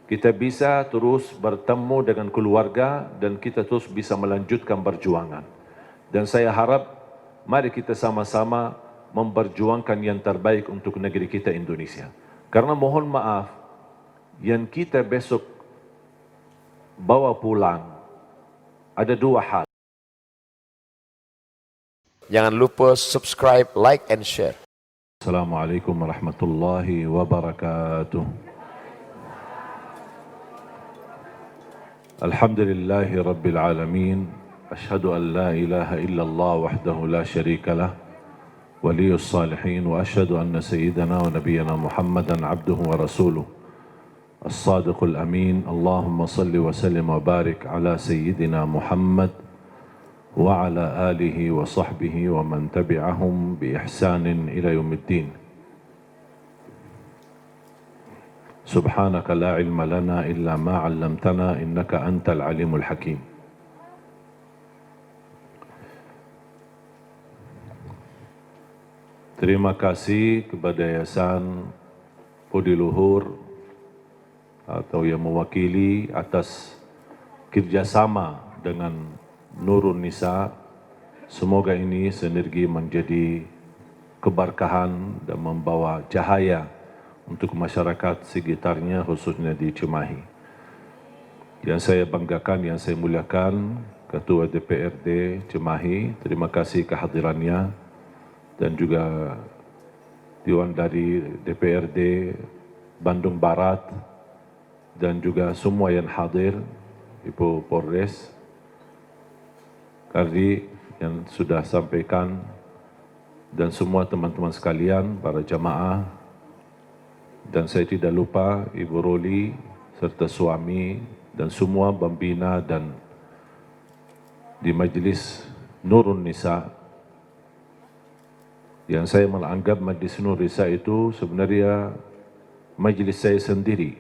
kita bisa terus bertemu dengan keluarga dan kita terus bisa melanjutkan perjuangan. Dan saya harap mari kita sama-sama memperjuangkan yang terbaik untuk negeri kita Indonesia. Karena mohon maaf, yang kita besok bawa pulang ada dua hal. Jangan lupa subscribe, like, and share. Assalamualaikum warahmatullahi wabarakatuh. Alhamdulillahi rabbil alamin. Ashhadu an la ilaha illallah wahdahu la sharika lah. Waliyus salihin wa ashhadu anna sayyidana wa nabiyyana Muhammadan abduhu wa rasuluh. As-sadiqul amin. Allahumma salli wa sallim wa barik ala sayyidina Muhammad wa ala alihi wa sahbihi wa man tabi'ahum bi ihsanin ila yaumiddin. Subhanaka la ilma lana illa ma 'allamtana innaka antal alimul hakim. Terima kasih kepada Yayasan Budi Luhur atau yang mewakili atas kerjasama dengan Nurun Nisa. Semoga ini sinergi menjadi keberkahan dan membawa cahaya untuk masyarakat sekitarnya, khususnya di Cimahi. Yang saya banggakan, yang saya muliakan, Ketua DPRD Cimahi, terima kasih kehadirannya, dan juga Dewan dari DPRD Bandung Barat, dan juga semua yang hadir, Ibu Polres, Kardi yang sudah sampaikan, dan semua teman-teman sekalian, para jamaah, dan saya tidak lupa Ibu Roli serta suami dan semua pembina dan di Majelis Nurun Nisa. Yang saya menganggap Majelis Nurun Nisa itu sebenarnya majelis saya sendiri,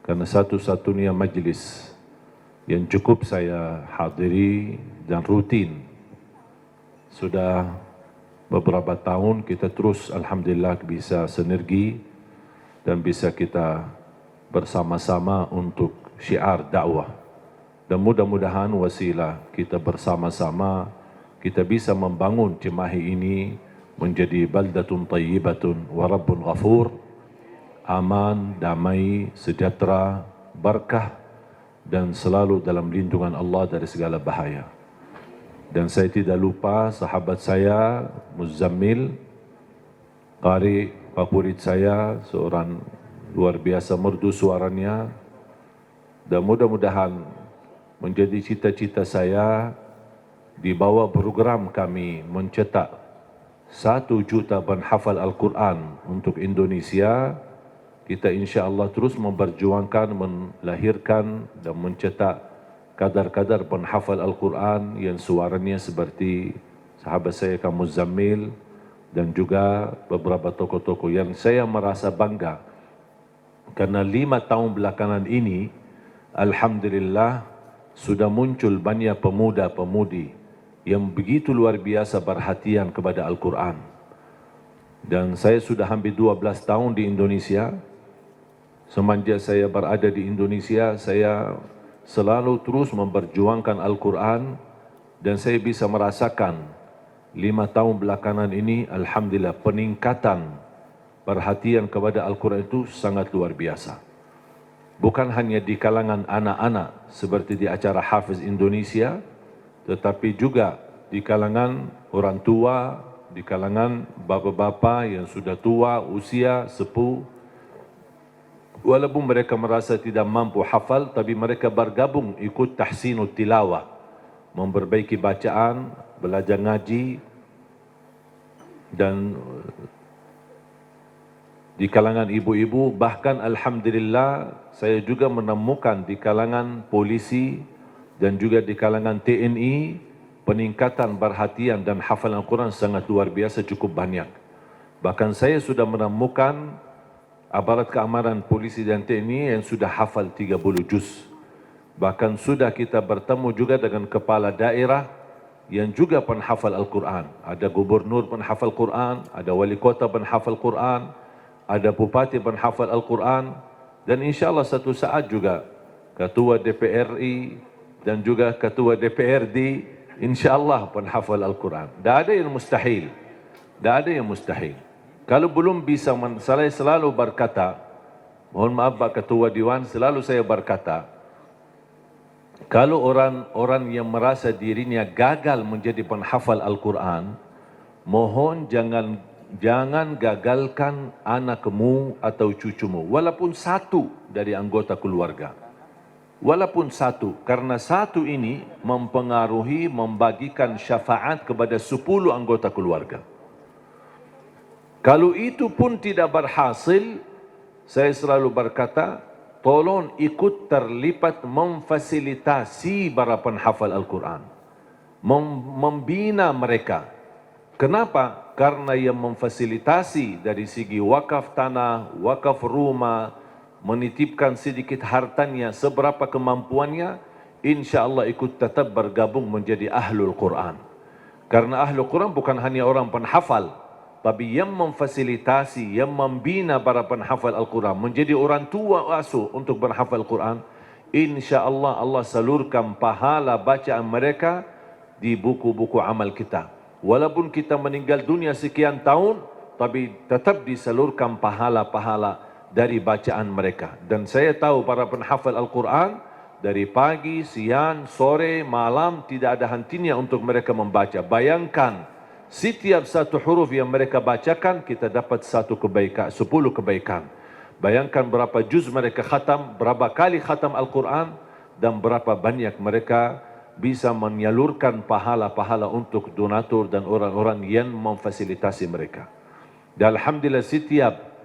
karena satu-satunya majelis yang cukup saya hadiri dan rutin. Sudah beberapa tahun kita terus alhamdulillah bisa sinergi dan bisa kita bersama-sama untuk syiar dakwah. Dan mudah-mudahan wasilah kita bersama-sama kita bisa membangun Cimahi ini menjadi baldatun tayyibatun wa rabbun ghafur, aman, damai, sejahtera, berkah, dan selalu dalam lindungan Allah dari segala bahaya. Dan saya tidak lupa sahabat saya Muzammil, qari favorit saya, seorang luar biasa merdu suaranya, dan mudah-mudahan menjadi cita-cita saya di bawah program kami mencetak 1 juta penghafal Al-Quran untuk Indonesia. Kita insya Allah terus memperjuangkan, melahirkan dan mencetak kadar-kadar penghafal Al-Quran yang suaranya seperti sahabat saya Kamu Muzammil, dan juga beberapa tokoh-tokoh yang saya merasa bangga. Karena 5 tahun belakangan ini, alhamdulillah, sudah muncul banyak pemuda-pemudi yang begitu luar biasa perhatian kepada Al-Quran. Dan saya sudah hampir 12 tahun di Indonesia. Semenjak saya berada di Indonesia, saya selalu terus memperjuangkan Al-Quran, dan saya bisa merasakan 5 tahun belakangan ini, alhamdulillah, peningkatan perhatian kepada Al-Quran itu sangat luar biasa. Bukan hanya di kalangan anak-anak seperti di acara Hafiz Indonesia, tetapi juga di kalangan orang tua, di kalangan bapa-bapa yang sudah tua, usia, sepuh. Walaupun mereka merasa tidak mampu hafal, tapi mereka bergabung ikut tahsinut tilawah, memperbaiki bacaan, belajar ngaji. Dan di kalangan ibu-ibu, bahkan alhamdulillah saya juga menemukan di kalangan polisi dan juga di kalangan TNI peningkatan perhatian dan hafalan Al-Quran sangat luar biasa, cukup banyak. Bahkan saya sudah menemukan aparat keamanan polisi dan TNI yang sudah hafal 30 juz. Bahkan sudah kita bertemu juga dengan kepala daerah yang juga penghafal Al-Quran. Ada gubernur penghafal Quran, ada wali kota penghafal Quran, ada bupati penghafal Al-Quran. Dan insyaAllah satu saat juga Ketua DPRI dan juga Ketua DPRD insyaAllah penghafal Al-Quran. Tak ada yang mustahil. Tak ada yang mustahil. Kalau belum bisa, saya selalu berkata, mohon maaf Pak Ketua Dewan, selalu saya berkata, kalau orang yang merasa dirinya gagal menjadi penghafal Al-Quran, mohon jangan gagalkan anakmu atau cucumu, walaupun satu dari anggota keluarga. Walaupun satu, karena satu ini mempengaruhi, membagikan syafaat kepada 10 anggota keluarga. Kalau itu pun tidak berhasil, saya selalu berkata, tolong ikut terlibat memfasilitasi para penghafal Al-Quran. Membina mereka. Kenapa? Karena yang memfasilitasi dari segi wakaf tanah, wakaf rumah, menitipkan sedikit hartanya, seberapa kemampuannya, insya-Allah ikut tetap bergabung menjadi Ahlul Quran. Karena Ahlul Quran bukan hanya orang penghafal, tapi yang memfasilitasi, yang membina para penghafal Al-Quran, menjadi orang tua asuh untuk berhafal Al-Quran, insya-Allah Allah salurkan pahala bacaan mereka di buku-buku amal kita. Walaupun kita meninggal dunia sekian tahun, tapi tetap disalurkan pahala-pahala dari bacaan mereka. Dan saya tahu para penghafal Al-Quran, dari pagi, siang, sore, malam, tidak ada hentinya untuk mereka membaca. Bayangkan, setiap satu huruf yang mereka bacakan, kita dapat 10 kebaikan. Bayangkan berapa juz mereka khatam, berapa kali khatam Al-Quran, dan berapa banyak mereka bisa menyalurkan pahala-pahala untuk donatur dan orang-orang yang memfasilitasi mereka. Dan Alhamdulillah setiap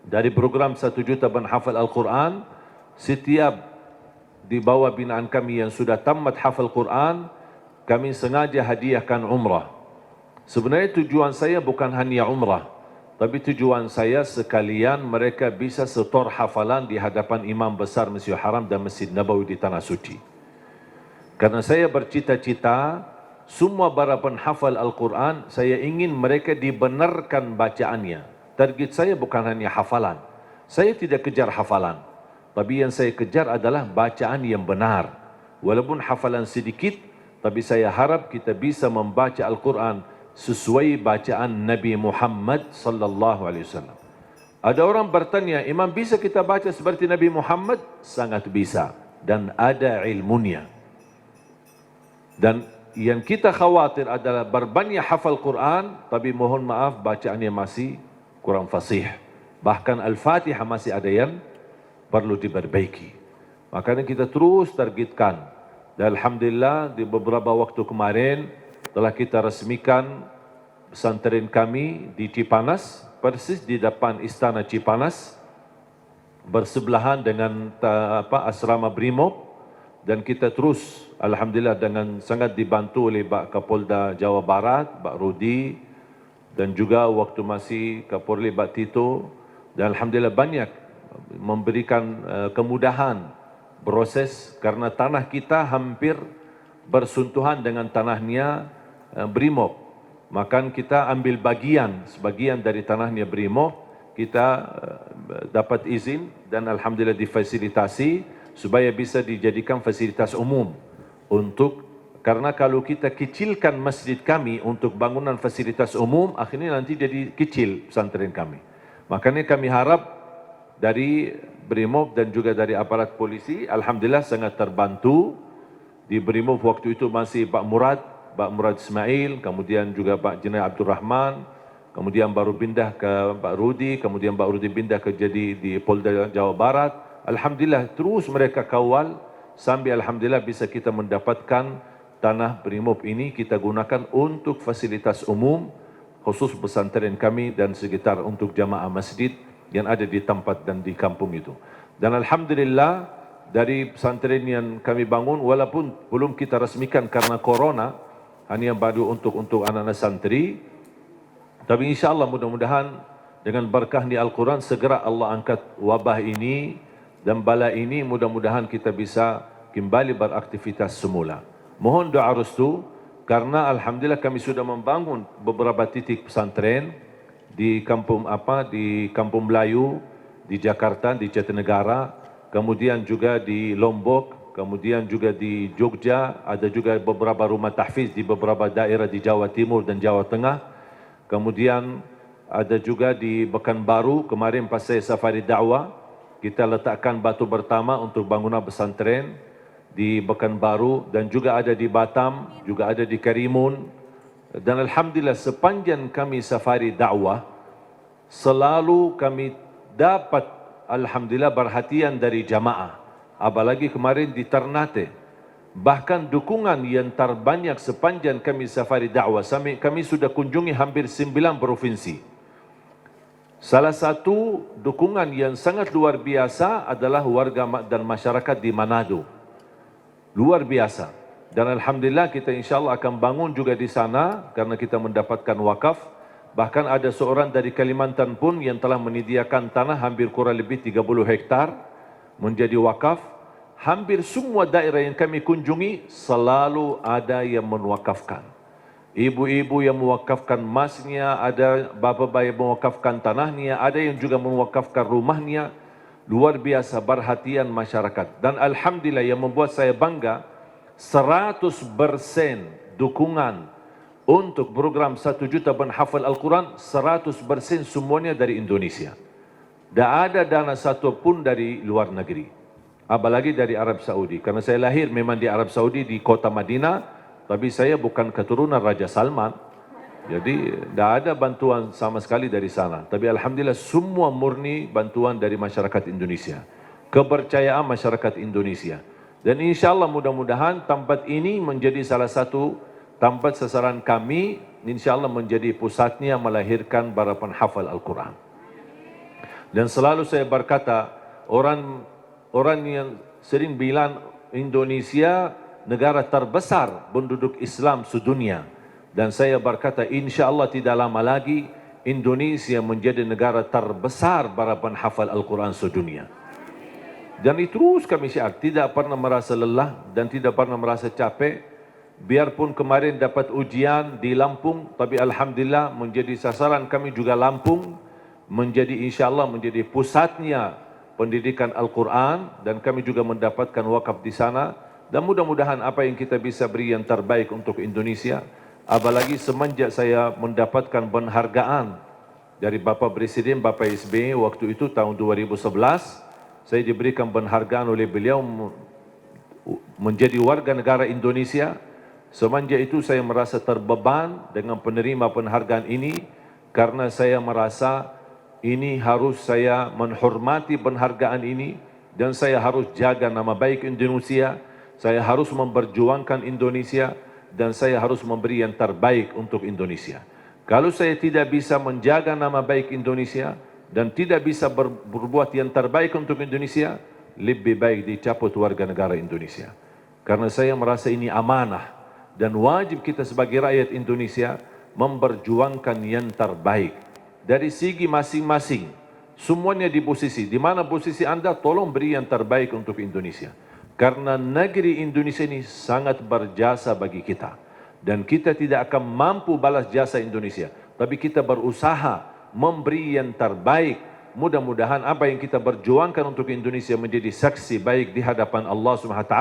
dari program 1 juta penghafal Al-Quran, setiap di bawah binaan kami yang sudah tamat hafal Quran, kami sengaja hadiahkan umrah. Sebenarnya tujuan saya bukan hanya umrah, tapi tujuan saya sekalian mereka bisa setor hafalan di hadapan Imam Besar Masjidil Haram dan Masjid Nabawi di Tanah Suci. Karena saya bercita-cita, semua para penghafal Al-Quran, saya ingin mereka dibenarkan bacaannya. Target saya bukan hanya hafalan. Saya tidak kejar hafalan. Tapi yang saya kejar adalah bacaan yang benar. Walaupun hafalan sedikit, tapi saya harap kita bisa membaca Al-Quran sesuai bacaan Nabi Muhammad sallallahu alaihi wasallam. Ada orang bertanya, Imam, bisa kita baca seperti Nabi Muhammad? Sangat bisa. Dan ada ilmunya. Dan yang kita khawatir adalah berbanyak hafal Quran, tapi mohon maaf bacaannya masih kurang fasih. Bahkan Al-Fatihah masih ada yang perlu diperbaiki. Makanya kita terus targetkan. Dan Alhamdulillah di beberapa waktu kemarin telah kita resmikan pesantren kami di Cipanas, persis di depan Istana Cipanas, bersebelahan dengan asrama Brimob. Dan kita terus, Alhamdulillah dengan sangat dibantu oleh Pak Kapolda Jawa Barat, Pak Rudi, dan juga waktu masih Kapolri Pak Tito, dan Alhamdulillah banyak memberikan kemudahan proses, karena tanah kita hampir bersentuhan dengan tanahnya Brimob. Maka kita ambil sebagian dari tanahnya Brimob, kita dapat izin dan Alhamdulillah difasilitasi, supaya bisa dijadikan fasilitas umum karena kalau kita kecilkan masjid kami untuk bangunan fasilitas umum, akhirnya nanti jadi kecil pesantren kami. Makanya kami harap dari Brimob dan juga dari aparat polisi, Alhamdulillah sangat terbantu. Di Brimob waktu itu masih Pak Murad Ismail, kemudian juga Pak Jenay Abdul Rahman, kemudian baru pindah ke Pak Rudi, kemudian Pak Rudi pindah ke jadi di Polda Jawa Barat. Alhamdulillah terus mereka kawal sampai Alhamdulillah bisa kita mendapatkan tanah Brimob ini kita gunakan untuk fasilitas umum, khusus pesantren kami dan sekitar untuk jamaah masjid yang ada di tempat dan di kampung itu. Dan Alhamdulillah dari pesantren yang kami bangun, walaupun belum kita resmikan karena corona, hanya baru untuk anak-anak santri, tapi insyaAllah mudah-mudahan dengan berkah di Al-Quran segera Allah angkat wabah ini dan bala ini, mudah-mudahan kita bisa kembali beraktivitas semula. Mohon doa restu, karena Alhamdulillah kami sudah membangun beberapa titik pesantren di Kampung Melayu, di Jakarta, di Jatinegara, kemudian juga di Lombok, kemudian juga di Jogja, ada juga beberapa rumah tahfiz di beberapa daerah di Jawa Timur dan Jawa Tengah. Kemudian ada juga di Pekanbaru, kemarin pas saya safari dakwah, kita letakkan batu pertama untuk bangunan pesantren di Pekanbaru dan juga ada di Batam, juga ada di Karimun. Dan alhamdulillah sepanjang kami safari dakwah, selalu kami dapat alhamdulillah perhatian dari jamaah. Apalagi kemarin di Ternate. Bahkan dukungan yang terbanyak sepanjang kami safari dakwah. Kami sudah kunjungi hampir 9 provinsi. Salah satu dukungan yang sangat luar biasa adalah warga dan masyarakat di Manado. Luar biasa. Dan alhamdulillah kita insyaAllah akan bangun juga di sana karena kita mendapatkan wakaf. Bahkan ada seorang dari Kalimantan pun yang telah menyediakan tanah hampir kurang lebih 30 hektar menjadi wakaf. Hampir semua daerah yang kami kunjungi selalu ada yang mewakafkan. Ibu-ibu yang mewakafkan emasnya, ada bapa-bapa yang mewakafkan tanahnya, ada yang juga mewakafkan rumahnya. Luar biasa perhatian masyarakat. Dan alhamdulillah yang membuat saya bangga, 100% dukungan untuk program 1 juta penghafal Al-Quran, 100% semuanya dari Indonesia. Tak ada dana satu pun dari luar negeri, apalagi dari Arab Saudi. Karena saya lahir memang di Arab Saudi, di kota Madinah, tapi saya bukan keturunan Raja Salman. Jadi tak ada bantuan sama sekali dari sana. Tapi alhamdulillah semua murni bantuan dari masyarakat Indonesia. Kepercayaan masyarakat Indonesia. Dan insyaAllah mudah-mudahan tempat ini menjadi salah satu tempat sasaran kami, insyaAllah menjadi pusatnya melahirkan para penghafal Al-Quran. Dan selalu saya berkata, orang yang sering bilang Indonesia negara terbesar penduduk Islam sedunia. Dan saya berkata insyaAllah tidak lama lagi Indonesia menjadi negara terbesar para penghafal Al-Quran sedunia. Dan itu terus kami syiar, tidak pernah merasa lelah dan tidak pernah merasa capek. Biarpun kemarin dapat ujian di Lampung, tapi alhamdulillah menjadi sasaran kami juga Lampung, menjadi insyaAllah menjadi pusatnya pendidikan Al-Quran, dan kami juga mendapatkan wakaf di sana. Dan mudah-mudahan apa yang kita bisa beri yang terbaik untuk Indonesia. Apalagi semenjak saya mendapatkan penghargaan dari Bapak Presiden, Bapak SBY waktu itu tahun 2011, saya diberikan penghargaan oleh beliau menjadi warga negara Indonesia. Semenjak itu saya merasa terbeban dengan penerima penghargaan ini karena saya merasa ini harus saya menghormati penghargaan ini dan saya harus jaga nama baik Indonesia, saya harus memperjuangkan Indonesia dan saya harus memberi yang terbaik untuk Indonesia. Kalau saya tidak bisa menjaga nama baik Indonesia dan tidak bisa berbuat yang terbaik untuk Indonesia, lebih baik dicabut warga negara Indonesia. Karena saya merasa ini amanah dan wajib kita sebagai rakyat Indonesia memperjuangkan yang terbaik. Dari segi masing-masing, semuanya di posisi, di mana posisi Anda, tolong beri yang terbaik untuk Indonesia. Karena negeri Indonesia ini sangat berjasa bagi kita. Dan kita tidak akan mampu balas jasa Indonesia. Tapi kita berusaha memberi yang terbaik. Mudah-mudahan apa yang kita berjuangkan untuk Indonesia menjadi saksi baik di hadapan Allah SWT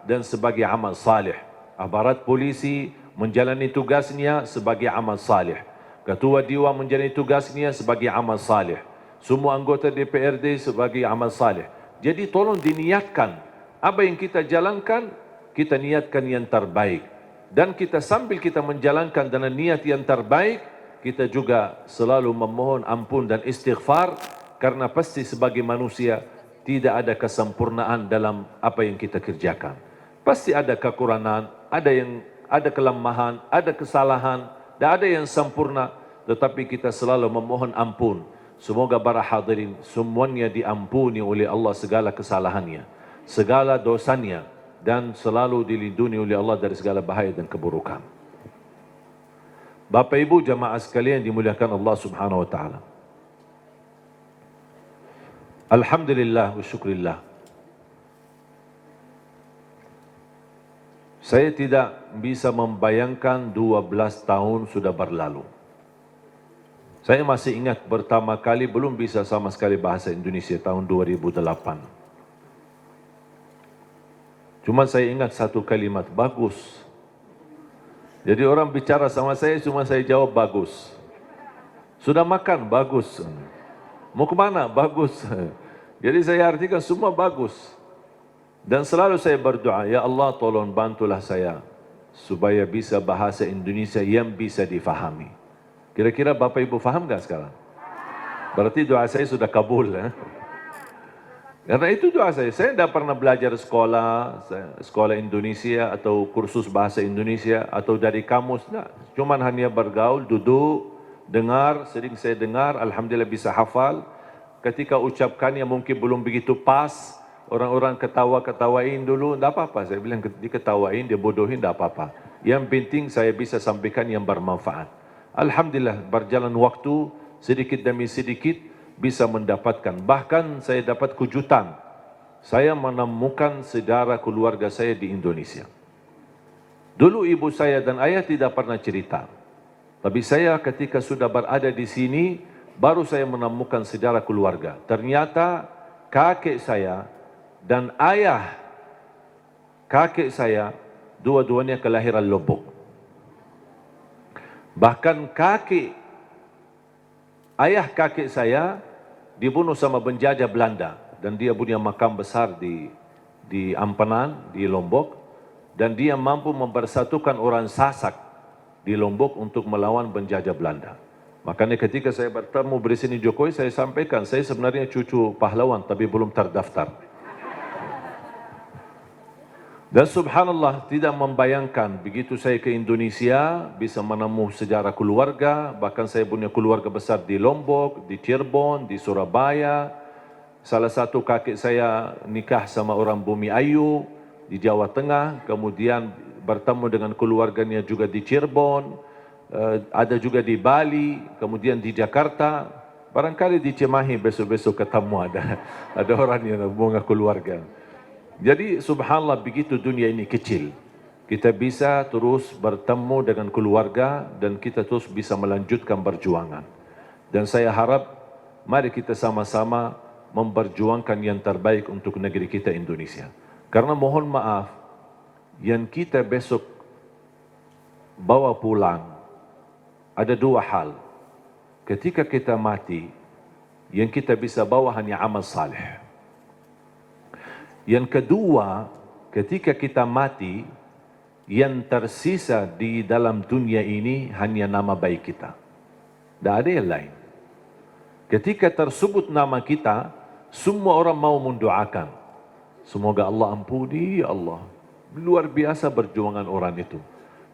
dan sebagai amal salih. Aparat polisi menjalani tugasnya sebagai amal salih. Ketua Dewan menjalani tugasnya sebagai amal salih. Semua anggota DPRD sebagai amal salih. Jadi tolong diniatkan apa yang kita jalankan, kita niatkan yang terbaik. Dan kita sambil kita menjalankan dengan niat yang terbaik, kita juga selalu memohon ampun dan istighfar karena pasti sebagai manusia tidak ada kesempurnaan dalam apa yang kita kerjakan. Pasti ada kekurangan, ada kelemahan, ada kesalahan, dan ada yang sempurna, tetapi kita selalu memohon ampun. Semoga para hadirin semuanya diampuni oleh Allah segala kesalahannya, segala dosanya, dan selalu dilindungi oleh Allah dari segala bahaya dan keburukan. Bapak Ibu jamaah sekalian dimuliakan Allah Subhanahu wa taala. Alhamdulillah wa syukrillah. Saya tidak bisa membayangkan 12 tahun sudah berlalu. Saya masih ingat pertama kali belum bisa sama sekali bahasa Indonesia tahun 2008. Cuma saya ingat satu kalimat, bagus. Jadi orang bicara sama saya, cuma saya jawab bagus. Sudah makan? Bagus. Mau kemana? Bagus. Jadi saya artikan semua bagus. Dan selalu saya berdoa, ya Allah tolong bantulah saya supaya bisa bahasa Indonesia yang bisa difahami. Kira-kira Bapak Ibu faham gak sekarang? Berarti doa saya sudah kabul. Karena itu doa saya. Saya tidak pernah belajar sekolah Indonesia atau kursus bahasa Indonesia atau dari kamus. Nah, cuman hanya bergaul, duduk, dengar, sering saya dengar, alhamdulillah bisa hafal. Ketika ucapkannya mungkin belum begitu pas, orang-orang ketawa-ketawain dulu, tidak apa-apa. Saya bilang diketawain, dia bodohin, tidak apa-apa. Yang penting saya bisa sampaikan yang bermanfaat. Alhamdulillah berjalan waktu, sedikit demi sedikit bisa mendapatkan. Bahkan saya dapat kejutan. Saya menemukan saudara keluarga saya di Indonesia. Dulu ibu saya dan ayah tidak pernah cerita. Tapi saya ketika sudah berada di sini, baru saya menemukan saudara keluarga. Ternyata kakek saya dan ayah kakek saya, dua-duanya kelahiran Lombok. Bahkan ayah kakek saya dibunuh sama penjajah Belanda. Dan dia punya makam besar di Ampenan, di Lombok. Dan dia mampu mempersatukan orang Sasak di Lombok untuk melawan penjajah Belanda. Makanya ketika saya bertemu Presiden Jokowi, saya sampaikan, saya sebenarnya cucu pahlawan tapi belum terdaftar. Dan subhanallah tidak membayangkan begitu saya ke Indonesia bisa menemukan sejarah keluarga, bahkan saya punya keluarga besar di Lombok, di Cirebon, di Surabaya. Salah satu kakek saya nikah sama orang Bumi Ayu di Jawa Tengah, kemudian bertemu dengan keluarganya juga di Cirebon, ada juga di Bali, kemudian di Jakarta. Barangkali di Cimahi besok-besok ketemu ada orang yang bunga keluarga. Jadi subhanallah begitu dunia ini kecil. Kita bisa terus bertemu dengan keluarga dan kita terus bisa melanjutkan perjuangan. Dan saya harap mari kita sama-sama memperjuangkan yang terbaik untuk negeri kita Indonesia. Karena mohon maaf, yang kita besok bawa pulang ada dua hal. Ketika kita mati, yang kita bisa bawa hanya amal saleh. Yang kedua, ketika kita mati, yang tersisa di dalam dunia ini hanya nama baik kita. Tidak ada yang lain. Ketika tersebut nama kita, semua orang mau mendoakan. Semoga Allah ampuni, ya Allah. Luar biasa perjuangan orang itu.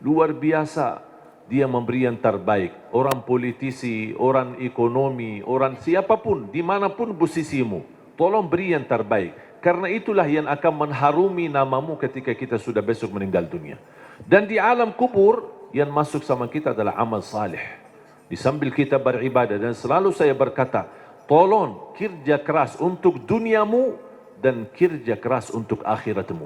Luar biasa dia memberi yang terbaik. Orang politisi, orang ekonomi, orang siapapun, dimanapun posisimu. Tolong beri yang terbaik. Karena itulah yang akan mengharumi namamu ketika kita sudah besok meninggal dunia. Dan di alam kubur, yang masuk sama kita adalah amal saleh. Di sambil kita beribadah. Dan selalu saya berkata, tolong kerja keras untuk duniamu dan kerja keras untuk akhiratmu.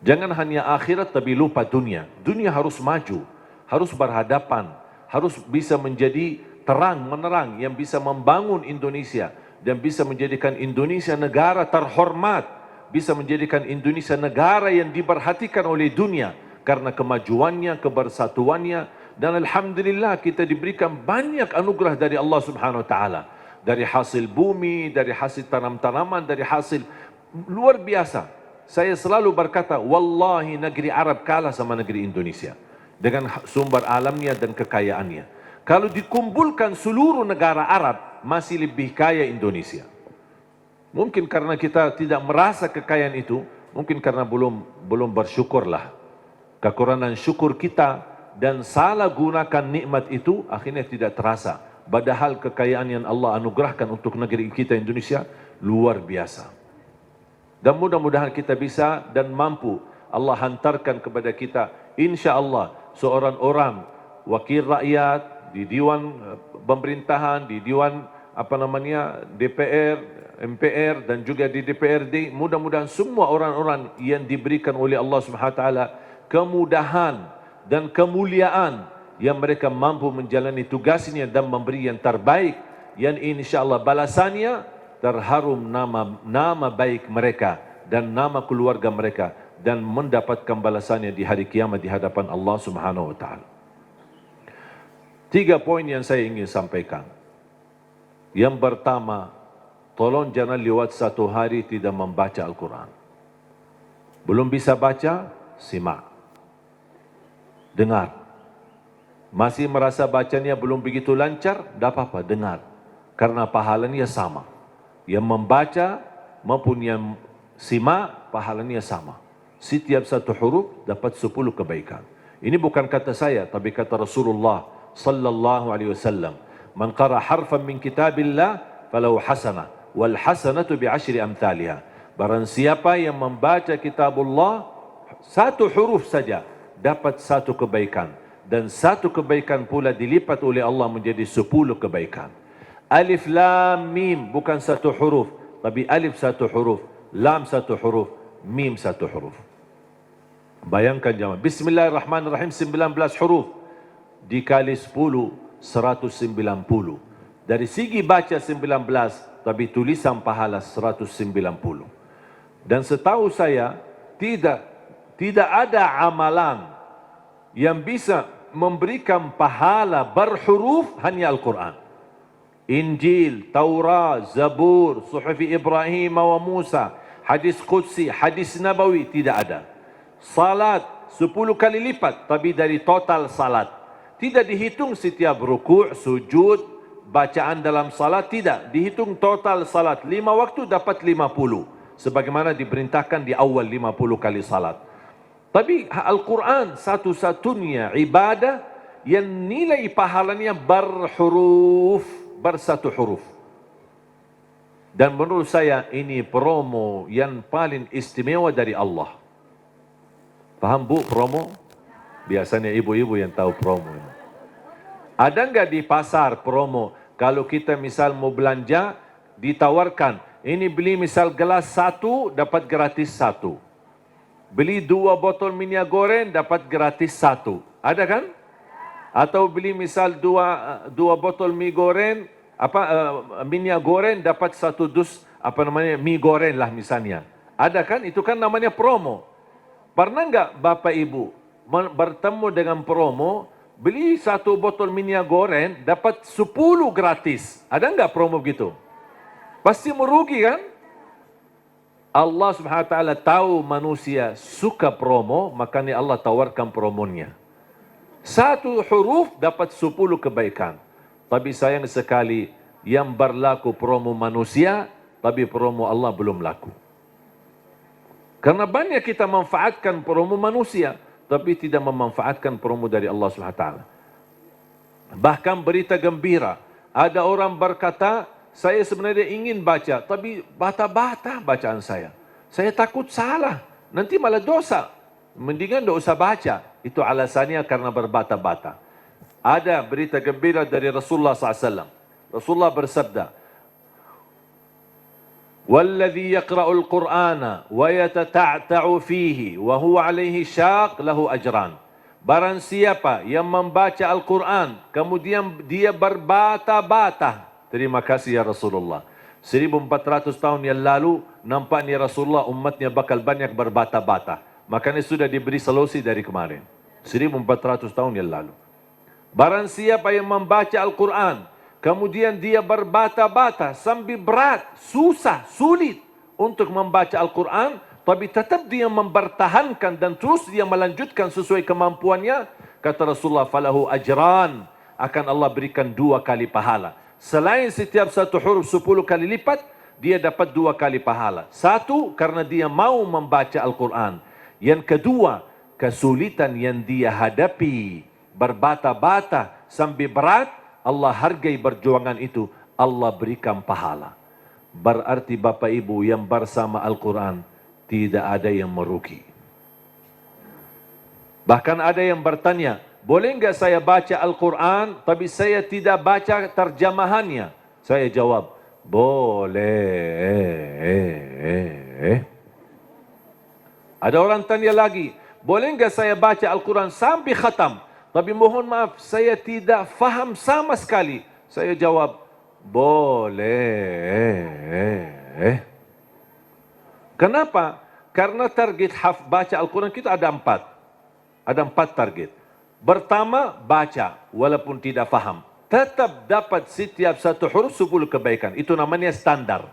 Jangan hanya akhirat tapi lupa dunia. Dunia harus maju, harus berhadapan, harus bisa menjadi terang menerang yang bisa membangun Indonesia. Dan bisa menjadikan Indonesia negara terhormat, bisa menjadikan Indonesia negara yang diperhatikan oleh dunia karena kemajuannya, kebersatuannya, dan alhamdulillah kita diberikan banyak anugerah dari Allah Subhanahu wa taala, dari hasil bumi, dari hasil tanam-tanaman, dari hasil luar biasa. Saya selalu berkata, wallahi negeri Arab kalah sama negeri Indonesia dengan sumber alamnya dan kekayaannya. Kalau dikumpulkan seluruh negara Arab, masih lebih kaya Indonesia. Mungkin karena kita tidak merasa kekayaan itu, mungkin karena belum bersyukurlah. Kekurangan syukur kita dan salah gunakan nikmat itu akhirnya tidak terasa. Padahal kekayaan yang Allah anugerahkan untuk negeri kita Indonesia luar biasa. Dan mudah-mudahan kita bisa dan mampu Allah hantarkan kepada kita, insya Allah, seorang orang wakil rakyat di Dewan Pemerintahan, di Dewan DPR, MPR dan juga di DPRD. Mudah-mudahan semua orang-orang yang diberikan oleh Allah Subhanahu wa taala kemudahan dan kemuliaan yang mereka mampu menjalani tugasnya dan memberi yang terbaik, yang insya-Allah balasannya terharum nama baik mereka dan nama keluarga mereka, dan mendapatkan balasannya di hari kiamat di hadapan Allah Subhanahu wa taala. 3 poin yang saya ingin sampaikan. Yang pertama, tolong jangan lewat satu hari tidak membaca Al-Quran. Belum bisa baca, simak. Dengar. Masih merasa bacanya belum begitu lancar, tak apa-apa, dengar. Karena pahalanya sama. Yang membaca maupun yang simak, pahalanya sama. Setiap satu huruf dapat 10 kebaikan. Ini bukan kata saya, tapi kata Rasulullah sallallahu alaihi wasallam. Man qara harfan min kitabillah falahu hasanah wal hasanatu bi 10 amthaliha. Barang siapa yang membaca kitabullah satu huruf saja dapat 1 kebaikan, dan 1 kebaikan pula dilipat oleh Allah menjadi 10 kebaikan. Alif lam mim bukan 1 huruf, tapi alif 1 huruf, lam 1 huruf, mim 1 huruf. Bayangkan jemaah, bismillahirrahmanirrahim 19 huruf dikali 10 190. Dari segi baca 19, tapi tulisan pahala 190. Dan setahu saya tidak ada amalan yang bisa memberikan pahala berhuruf hanya Al-Quran. Injil, Taurat, Zabur, Suhuf Ibrahim wa Musa, hadis Qudsi, hadis Nabawi tidak ada. Salat 10 kali lipat, tapi dari total salat. Tidak dihitung setiap rukuk, sujud, bacaan dalam salat, tidak. Dihitung total salat. 5 waktu dapat 50. Sebagaimana diperintahkan di awal 50 kali salat. Tapi Al-Quran satu-satunya ibadah yang nilai pahalanya berhuruf, bersatu huruf. Dan menurut saya ini promo yang paling istimewa dari Allah. Faham bu promo? Biasanya ibu-ibu yang tahu promo. Ada enggak di pasar promo? Kalau kita misal mau belanja, ditawarkan, ini beli misal gelas 1, dapat gratis 1. Beli 2 botol minyak goreng, dapat gratis 1. Ada kan? Atau beli misal 2 botol mie goreng, minyak goreng, dapat 1 dus, mie goreng lah misalnya. Ada kan? Itu kan namanya promo. Pernah enggak Bapak Ibu bertemu dengan promo, beli 1 botol minyak goreng, dapat 10 gratis. Ada enggak promo begitu? Pasti merugi kan? Allah Subhanahu wa taala tahu manusia suka promo, makanya Allah tawarkan promonya. 1 huruf dapat 10 kebaikan. Tapi sayang sekali yang berlaku promo manusia, tapi promo Allah belum laku. Karena banyak kita manfaatkan promo manusia, tapi tidak memanfaatkan promo dari Allah Subhanahu wa taala. Bahkan berita gembira, ada orang berkata, saya sebenarnya ingin baca, tapi bata-bata bacaan saya. Saya takut salah, nanti malah dosa. Mendingan tidak usah baca. Itu alasannya karena berbata-bata. Ada berita gembira dari Rasulullah SAW. Rasulullah bersabda, "Walladhi yaqra'ul Qur'ana wa yatata'ta'u fihi wa huwa 'alaihi syaq lahu ajran." Barang siapa yang membaca Al-Quran, kemudian dia berbata-bata. Terima kasih ya Rasulullah. 1400 tahun yang lalu, nampaknya Rasulullah umatnya bakal banyak berbata-bata. Makanya sudah diberi solusi dari kemarin. 1400 tahun yang lalu. Barang siapa yang membaca Al-Quran, kemudian dia berbata-bata sambil berat, susah, sulit untuk membaca Al-Quran, tapi tetap dia mempertahankan dan terus dia melanjutkan sesuai kemampuannya, kata Rasulullah, falahu ajran, akan Allah berikan 2 kali pahala. Selain setiap 1 huruf 10 kali lipat, dia dapat 2 kali pahala. 1, karena dia mau membaca Al-Quran. Yang kedua, kesulitan yang dia hadapi, berbata-bata sambil berat, Allah hargai perjuangan itu, Allah berikan pahala. Berarti Bapak Ibu yang bersama Al-Quran, tidak ada yang merugi. Bahkan ada yang bertanya, boleh enggak saya baca Al-Quran, tapi saya tidak baca terjemahannya? Saya jawab, boleh. Ada orang tanya lagi, boleh enggak saya baca Al-Quran sampai khatam, Tapi mohon maaf, saya tidak faham sama sekali. Saya jawab, boleh. Kenapa? Karena target baca Al-Quran kita ada 4. Ada 4 target. Pertama, baca walaupun tidak faham. Tetap dapat setiap satu huruf 10 kebaikan. Itu namanya standar.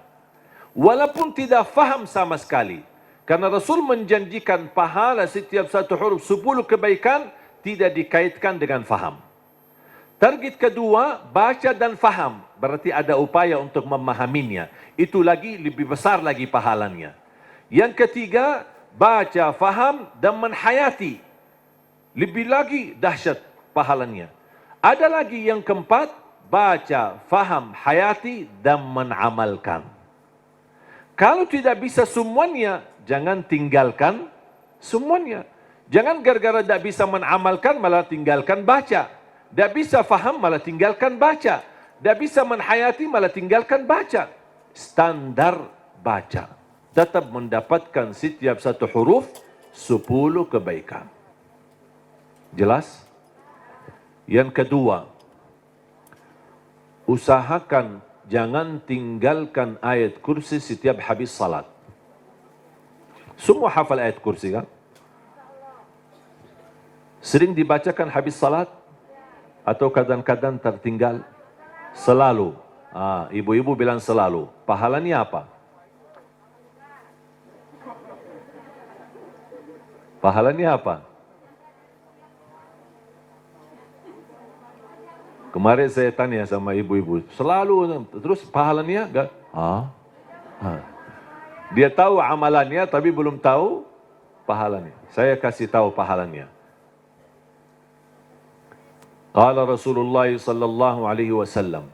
Walaupun tidak faham sama sekali. Karena Rasul menjanjikan pahala setiap satu huruf 10 kebaikan tidak dikaitkan dengan faham. Target kedua, baca dan faham. Berarti ada upaya untuk memahaminya. Itu lagi lebih besar lagi pahalanya. Yang ketiga, baca, faham dan menhayati. Lebih lagi dahsyat pahalanya. Ada lagi yang keempat, baca, faham, hayati dan menamalkan. Kalau tidak bisa semuanya, jangan tinggalkan semuanya. Jangan gara-gara tidak bisa menamalkan malah tinggalkan baca. Tidak bisa faham malah tinggalkan baca. Tidak bisa menhayati malah tinggalkan baca. Standar baca. Tetap mendapatkan setiap satu huruf 10 kebaikan. Jelas? Yang kedua, usahakan jangan tinggalkan ayat kursi setiap habis salat. Semua hafal ayat kursi kan? Sering dibacakan habis salat? Atau kadang-kadang tertinggal? Selalu. Ibu-ibu bilang selalu. Pahalanya apa? Pahalanya apa? Kemarin saya tanya sama ibu-ibu. Selalu. Terus pahalanya? Enggak. Dia tahu amalannya tapi belum tahu pahalanya. Saya kasih tahu pahalanya. Qala Rasulullah sallallahu alaihi wasallam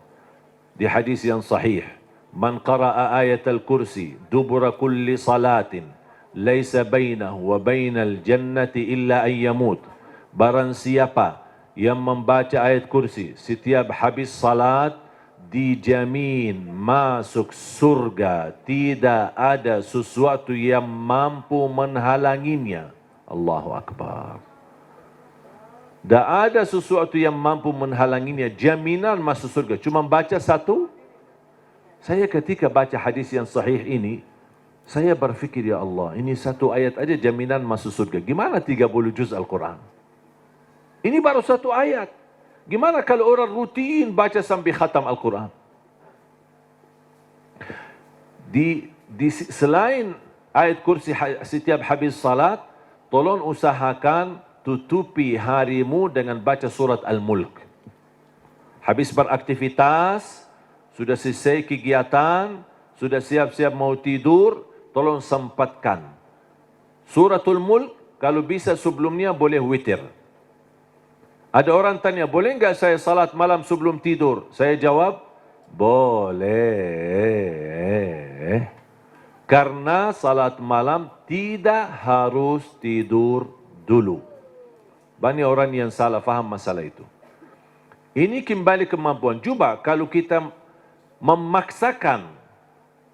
di hadis yang sahih, "Man qara'a ayatal kursi dubura kulli salatin, laisa bainahu wa bainal jannati illa an yamut." Barang siapa yang membaca ayat kursi setiap habis salat, dijamin masuk surga, tidak ada sesuatu yang mampu menghalanginya. Allahu Akbar. Tak ada sesuatu yang mampu menghalanginya, jaminan masuk surga. Cuma baca satu. Saya ketika baca hadis yang sahih ini, saya berfikir, ya Allah, ini satu ayat aja jaminan masuk surga. Gimana 30 juz Al-Quran? Ini baru satu ayat. Gimana kalau orang rutin baca sampai khatam Al-Quran? Selain ayat kursi setiap habis salat, tolong usahakan tutupi harimu dengan baca surat Al-Mulk. Habis beraktivitas, sudah selesai kegiatan, sudah siap-siap mau tidur, tolong sempatkan. Suratul Mulk, kalau bisa sebelumnya boleh witir. Ada orang tanya, boleh enggak saya salat malam sebelum tidur? Saya jawab, boleh. Karena salat malam tidak harus tidur dulu. Banyak orang yang salah faham masalah itu. Ini kembali kemampuan. Cuba kalau kita memaksakan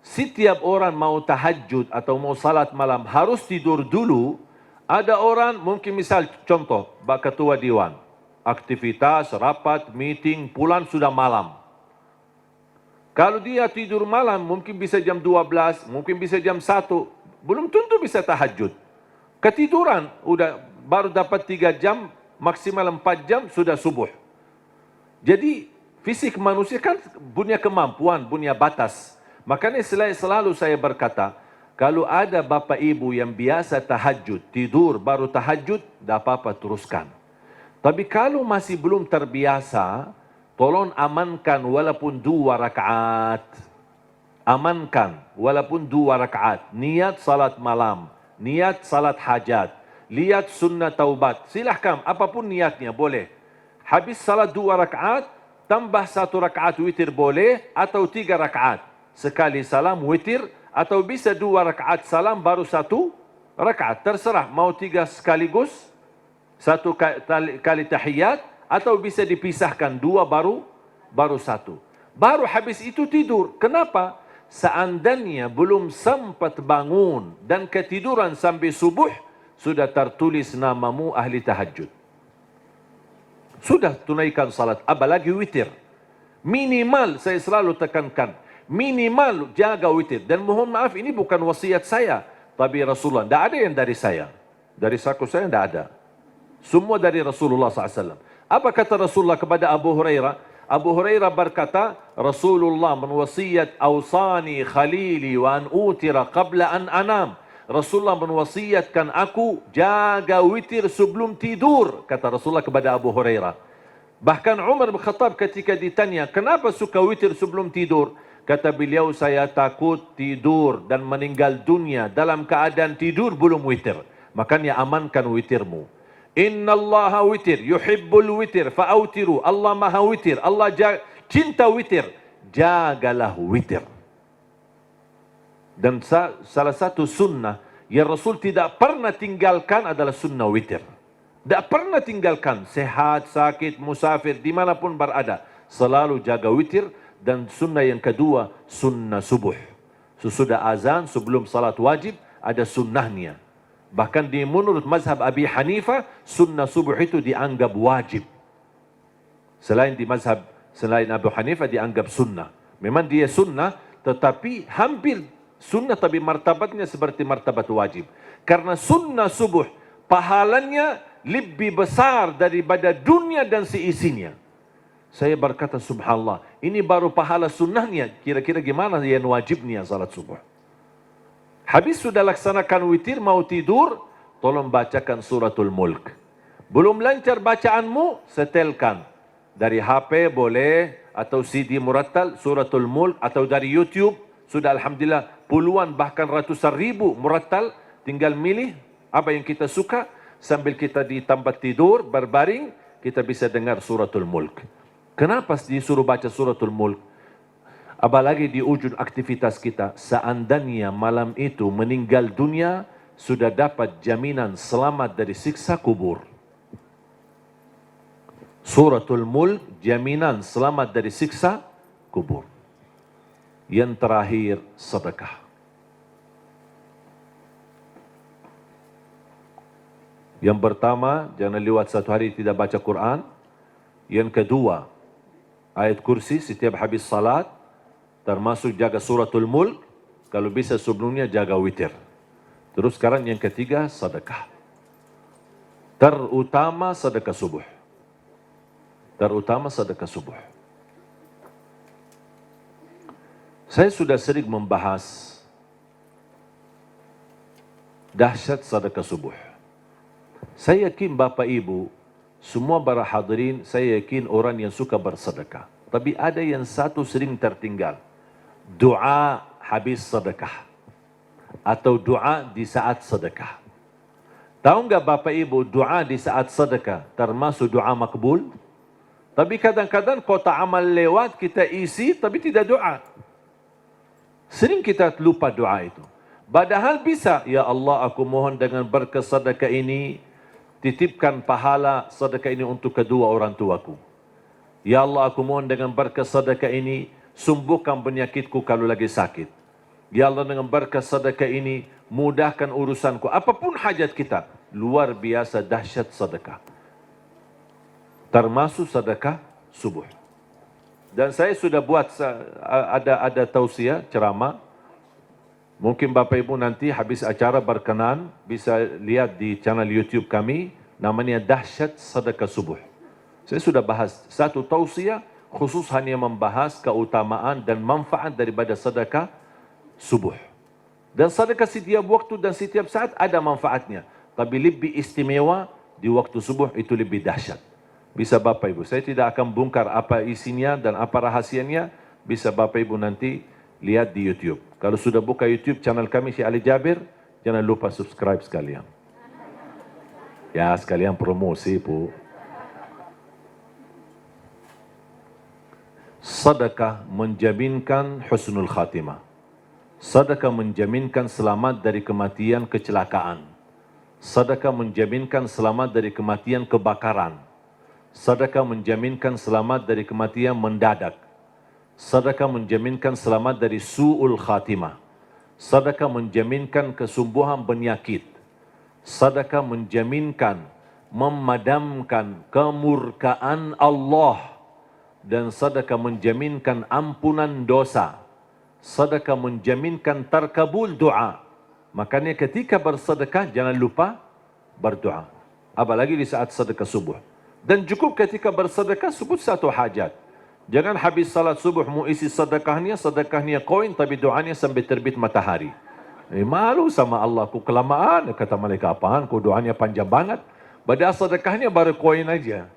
setiap orang mau tahajud atau mau salat malam harus tidur dulu. Ada orang mungkin misal contoh, Pak Ketua Dewan. Aktivitas, rapat, meeting, pulang sudah malam. Kalau dia tidur malam mungkin bisa jam 12, mungkin bisa jam 1. Belum tentu bisa tahajud. Ketiduran, baru dapat 3 jam, maksimal 4 jam, sudah subuh. Jadi, fisik manusia kan punya kemampuan, punya batas. Makanya selalu saya berkata, kalau ada bapa ibu yang biasa tahajud, tidur baru tahajud, tak apa-apa teruskan. Tapi kalau masih belum terbiasa, tolong amankan walaupun 2 rakaat. Amankan walaupun 2 rakaat. Niat salat malam, niat salat hajat. Lihat sunnah taubat. Silahkan, apapun niatnya, boleh. Habis salat 2 rakaat, tambah 1 rakaat witir boleh, atau 3 rakaat. Sekali salam witir, atau bisa 2 rakaat salam baru 1 rakaat. Terserah, mau 3 sekaligus, 1 kali tahiyat, atau bisa dipisahkan 2 baru 1. Baru habis itu tidur. Kenapa? Seandainya belum sempat bangun dan ketiduran sampai subuh, sudah tertulis namamu ahli tahajud. Sudah tunaikan salat, apalagi witir. Minimal, saya selalu tekankan, minimal jaga witir. Dan mohon maaf, ini bukan wasiat saya, tapi Rasulullah. Tidak ada yang dari saya. Dari saku saya tidak ada. Semua dari Rasulullah SAW. Apa kata Rasulullah kepada Abu Hurairah? Abu Hurairah berkata, Rasulullah menwasiat awsani khalili wa an utira qabla an anam. Rasulullah menwasiatkan aku jaga witir sebelum tidur, kata Rasulullah kepada Abu Hurairah. Bahkan Umar bin Khattab ketika ditanya, kenapa suka witir sebelum tidur? Kata beliau, saya takut tidur dan meninggal dunia dalam keadaan tidur belum witir. Makanya amankan witirmu. Inna Allah witir, yuhibbul witir, fa'autiru. Allah maha witir, Allah cinta witir. Jagalah witir. Dan salah satu sunnah yang Rasul tidak pernah tinggalkan adalah sunnah witir. Tidak pernah tinggalkan, sehat, sakit, musafir, dimanapun berada. Selalu jaga witir. Dan sunnah yang kedua, sunnah subuh. Sesudah azan, sebelum salat wajib, ada sunnahnya. Bahkan di menurut mazhab Abi Hanifah, sunnah subuh itu dianggap wajib. Selain Abu Hanifah dianggap sunnah. Memang dia sunnah, tetapi hampir sunnah, tapi martabatnya seperti martabat wajib. Karena sunnah subuh, pahalanya lebih besar daripada dunia dan seisinya. Saya berkata, subhanallah, ini baru pahala sunnahnya. Kira-kira gimana yang wajibnya salat subuh? Habis sudah laksanakan witir, mau tidur, tolong bacakan suratul mulk. Belum lancar bacaanmu, setelkan. Dari HP boleh, atau CD murattal, suratul mulk, atau dari YouTube. Sudah alhamdulillah puluhan bahkan ratusan ribu murattal. Tinggal milih apa yang kita suka. Sambil kita di tempat tidur, berbaring, kita bisa dengar suratul mulk. Kenapa disuruh baca suratul mulk? Apalagi di ujung aktivitas kita, seandainya malam itu meninggal dunia, sudah dapat jaminan selamat dari siksa kubur. Suratul mulk, jaminan selamat dari siksa kubur. Yang terakhir, sedekah. Yang pertama, jangan lewat satu hari tidak baca Quran. Yang kedua, ayat kursi setiap habis salat, termasuk jaga suratul mulk, kalau bisa sebelumnya jaga witir. Terus sekarang yang ketiga, sedekah. Terutama sedekah subuh. Terutama sedekah subuh. Saya sudah sering membahas dahsyat sedekah subuh. Saya yakin Bapak Ibu, semua para hadirin, saya yakin orang yang suka bersedekah. Tapi ada yang satu sering tertinggal. Doa habis sedekah. Atau doa di saat sedekah. Tahu enggak Bapak Ibu, doa di saat sedekah termasuk doa makbul? Tapi kadang-kadang kotak amal lewat, kita isi tapi tidak doa. Sering kita lupa doa itu. Padahal bisa, ya Allah aku mohon dengan berkat sedekah ini, titipkan pahala sedekah ini untuk kedua orang tuaku. Ya Allah, aku mohon dengan berkat sedekah ini, sembuhkan penyakitku kalau lagi sakit. Ya Allah, dengan berkat sedekah ini, mudahkan urusanku. Apapun hajat kita, luar biasa dahsyat sedekah. Termasuk sedekah subuh. Dan saya sudah buat ada tausiah, ceramah. Mungkin Bapak Ibu nanti habis acara berkenan bisa lihat di channel YouTube kami, namanya Dahsyat Sedekah Subuh. Saya sudah bahas satu tausiah khusus hanya membahas keutamaan dan manfaat daripada sedekah subuh. Dan sedekah setiap waktu dan setiap saat ada manfaatnya, tapi lebih istimewa di waktu subuh, itu lebih dahsyat. Bisa Bapak Ibu, saya tidak akan bongkar apa isinya dan apa rahasianya, bisa Bapak Ibu nanti lihat di YouTube. Kalau sudah buka YouTube channel kami Syekh Ali Jabir, jangan lupa subscribe sekalian. Ya, sekalian promosi, Bu. Sedekah menjaminkan husnul khatimah. Sedekah menjaminkan selamat dari kematian kecelakaan. Sedekah menjaminkan selamat dari kematian kebakaran. Sedekah menjaminkan selamat dari kematian mendadak. Sedekah menjaminkan selamat dari su'ul khatimah. Sedekah menjaminkan kesembuhan penyakit. Sedekah menjaminkan memadamkan kemurkaan Allah, dan sedekah menjaminkan ampunan dosa. Sedekah menjaminkan terkabul doa. Makanya ketika bersedekah jangan lupa berdoa. Apalagi di saat sedekah subuh. Dan cukup ketika bersedekah sebut satu hajat. Jangan habis salat subuh mu isi sedekahnya koin tapi doanya sampai terbit matahari. Malu sama Allah, ku kelamaan. Kata malaikat, apaan? Ku doanya panjang banget. Padahal sedekahnya baru koin aja.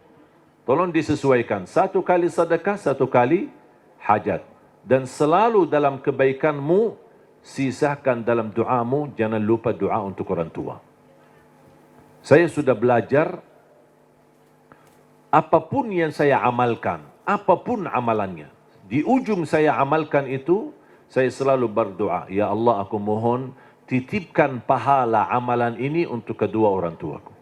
Tolong disesuaikan. Satu kali sedekah, satu kali hajat. Dan selalu dalam kebaikanmu, sisakan dalam doamu, jangan lupa doa untuk orang tua. Saya sudah belajar, apapun yang saya amalkan, apapun amalannya, di ujung saya amalkan itu, saya selalu berdoa, ya Allah, aku mohon titipkan pahala amalan ini untuk kedua orang tuaku.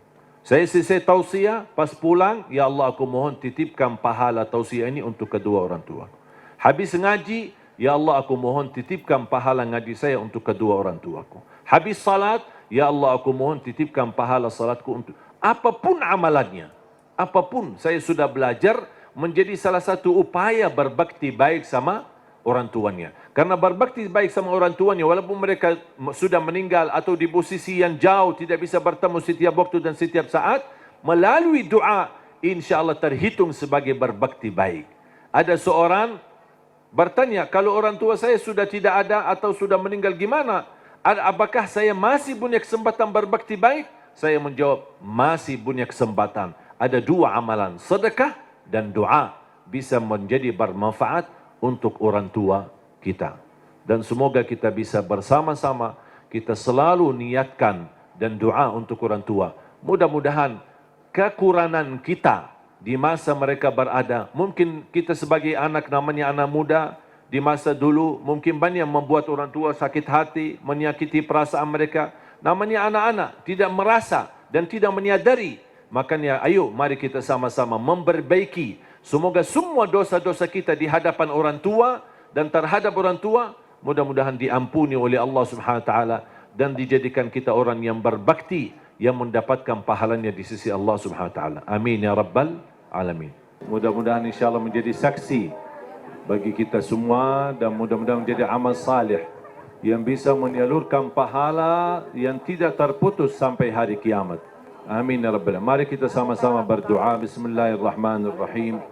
Saya selesai tausiah, pas pulang, ya Allah, aku mohon titipkan pahala tausiah ini untuk kedua orang tuaku. Habis ngaji, ya Allah, aku mohon titipkan pahala ngaji saya untuk kedua orang tuaku. Habis salat, ya Allah, aku mohon titipkan pahala salatku untuk apapun amalannya. Apapun, saya sudah belajar menjadi salah satu upaya berbakti baik sama orang tuanya. Karena berbakti baik sama orang tuanya, walaupun mereka sudah meninggal atau di posisi yang jauh, tidak bisa bertemu setiap waktu dan setiap saat, melalui doa, insya Allah terhitung sebagai berbakti baik. Ada seorang bertanya, kalau orang tua saya sudah tidak ada atau sudah meninggal gimana? Apakah saya masih punya kesempatan berbakti baik? Saya menjawab, masih punya kesempatan. Ada dua amalan, sedekah dan doa, bisa menjadi bermanfaat untuk orang tua kita. Dan semoga kita bisa bersama-sama, kita selalu niatkan dan doa untuk orang tua. Mudah-mudahan kekurangan kita di masa mereka berada, mungkin kita sebagai anak, namanya anak muda, di masa dulu mungkin banyak membuat orang tua sakit hati, menyakiti perasaan mereka. Namanya anak-anak, tidak merasa dan tidak menyadari. Makanya ayo mari kita sama-sama memperbaiki. Semoga semua dosa-dosa kita di hadapan orang tua dan terhadap orang tua mudah-mudahan diampuni oleh Allah Subhanahu wa taala dan dijadikan kita orang yang berbakti yang mendapatkan pahalanya di sisi Allah Subhanahu wa taala. Amin ya rabbal alamin. Mudah-mudahan insyaallah menjadi saksi bagi kita semua dan mudah-mudahan menjadi amal salih yang bisa menyalurkan pahala yang tidak terputus sampai hari kiamat. Amin ya rabbal alamin. Mari kita sama-sama berdoa. Bismillahirrahmanirrahim.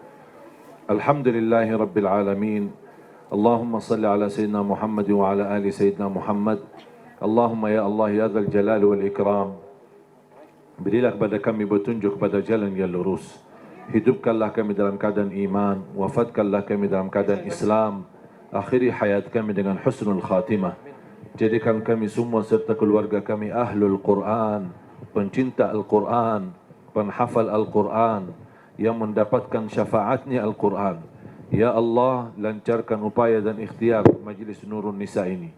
Alhamdulillahi rabbil alamin. Allahumma salli ala sayyidina Muhammad wa ala ali sayyidina Muhammad. Allahumma ya Allah ya dzal jalal wal ikram. Berilah kepada kami petunjuk kepada jalan yang lurus. Hidupkanlah kami dalam keadaan iman, wafatkanlah kami dalam keadaan Islam. Akhiri hayat kami dengan husnul khatimah. Jadikan kami semua serta keluarga kami ahlul Quran, pencinta Al-Quran, penghafal Al-Quran, yang mendapatkan syafaatnya Al-Quran. Ya Allah, lancarkan upaya dan ikhtiar Majlis Nurun Nisa ini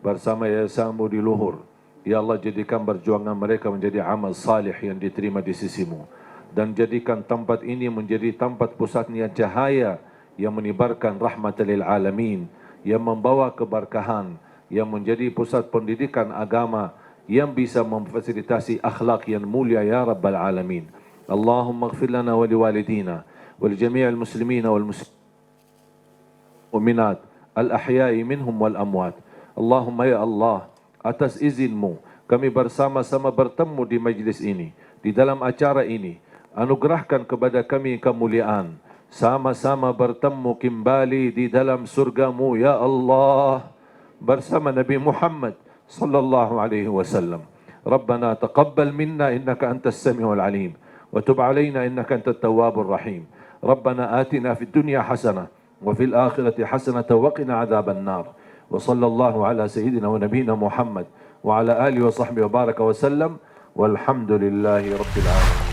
bersama Yayasanmu di Luhur. Ya Allah, jadikan perjuangan mereka menjadi amal salih yang diterima di sisimu. Dan jadikan tempat ini menjadi tempat pusatnya cahaya yang menyebarkan rahmatan lil alamin, yang membawa keberkahan, yang menjadi pusat pendidikan agama, yang bisa memfasilitasi akhlak yang mulia ya rabbal alamin. Allahumma ighfir lana wa liwalidina wa li jami'il muslimina wal mu'minat al ahya'i minhum wal amwat. Allahumma ya Allah, atas izinmu kami bersama-sama bertemu di majlis ini, di dalam acara ini. Anugerahkan kepada kami kemuliaan, sama-sama bertemu kembali di dalam surgamu ya Allah bersama Nabi Muhammad sallallahu alaihi wasallam. Rabbana taqabbal minna innaka antas samiul alim wa tub alaina innaka antat tawwabur rahim. Rabbana atina fid dunya hasanah wa fil akhirati hasanah wa qina adzaban nar. Wa sallallahu ala sayyidina wa nabiyyina Muhammad wa ala alihi wa sahbihi wa baraka wa sallam walhamdulillahi rabbil alamin.